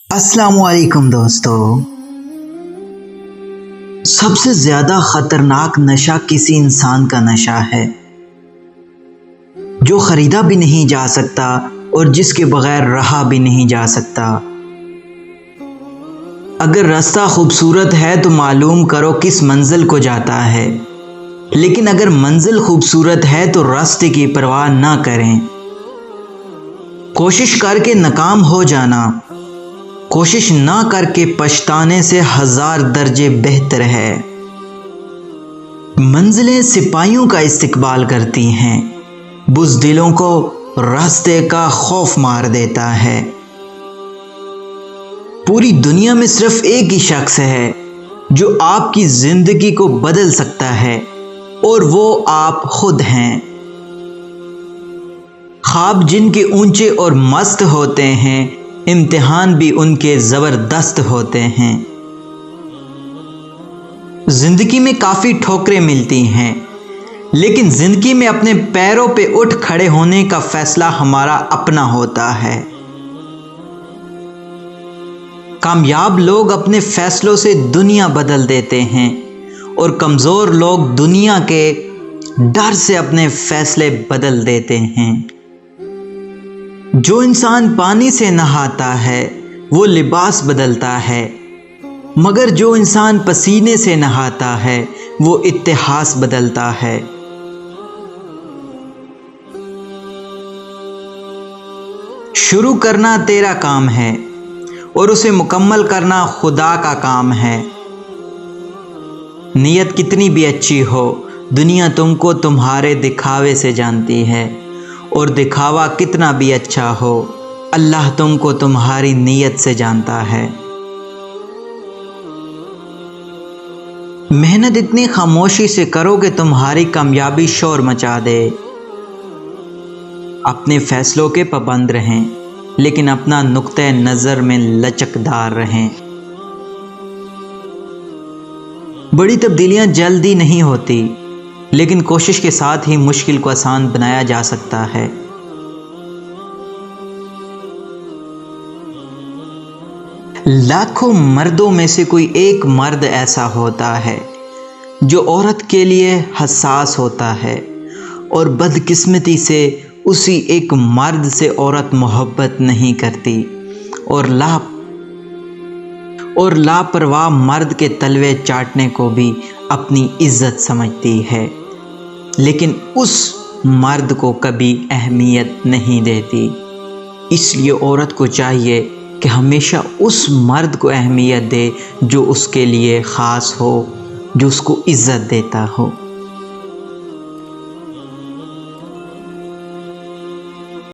السلام علیکم دوستو۔ سب سے زیادہ خطرناک نشہ کسی انسان کا نشہ ہے جو خریدا بھی نہیں جا سکتا اور جس کے بغیر رہا بھی نہیں جا سکتا۔ اگر راستہ خوبصورت ہے تو معلوم کرو کس منزل کو جاتا ہے، لیکن اگر منزل خوبصورت ہے تو راستے کی پرواہ نہ کریں۔ کوشش کر کے ناکام ہو جانا کوشش نہ کر کے پچھتانے سے 1000 درجے بہتر ہے۔ منزلیں سپاہیوں کا استقبال کرتی ہیں، بزدلوں کو راستے کا خوف مار دیتا ہے۔ پوری دنیا میں صرف ایک ہی شخص ہے جو آپ کی زندگی کو بدل سکتا ہے اور وہ آپ خود ہیں۔ خواب جن کے اونچے اور مست ہوتے ہیں، امتحان بھی ان کے زبردست ہوتے ہیں۔ زندگی میں کافی ٹھوکریں ملتی ہیں، لیکن زندگی میں اپنے پیروں پہ اٹھ کھڑے ہونے کا فیصلہ ہمارا اپنا ہوتا ہے۔ کامیاب لوگ اپنے فیصلوں سے دنیا بدل دیتے ہیں اور کمزور لوگ دنیا کے ڈر سے اپنے فیصلے بدل دیتے ہیں۔ جو انسان پانی سے نہاتا ہے وہ لباس بدلتا ہے، مگر جو انسان پسینے سے نہاتا ہے وہ اتہاس بدلتا ہے۔ شروع کرنا تیرا کام ہے اور اسے مکمل کرنا خدا کا کام ہے۔ نیت کتنی بھی اچھی ہو، دنیا تم کو تمہارے دکھاوے سے جانتی ہے، اور دکھاوا کتنا بھی اچھا ہو، اللہ تم کو تمہاری نیت سے جانتا ہے۔ محنت اتنی خاموشی سے کرو کہ تمہاری کامیابی شور مچا دے۔ اپنے فیصلوں کے پابند رہیں، لیکن اپنا نقطہ نظر میں لچکدار رہیں۔ بڑی تبدیلیاں جلدی نہیں ہوتی، لیکن کوشش کے ساتھ ہی مشکل کو آسان بنایا جا سکتا ہے۔ لاکھوں مردوں میں سے کوئی ایک مرد ایسا ہوتا ہے جو عورت کے لیے حساس ہوتا ہے، اور بدقسمتی سے اسی ایک مرد سے عورت محبت نہیں کرتی اور لاپرواہ مرد کے تلوے چاٹنے کو بھی اپنی عزت سمجھتی ہے، لیکن اس مرد کو کبھی اہمیت نہیں دیتی۔ اس لیے عورت کو چاہیے کہ ہمیشہ اس مرد کو اہمیت دے جو اس کے لیے خاص ہو، جو اس کو عزت دیتا ہو۔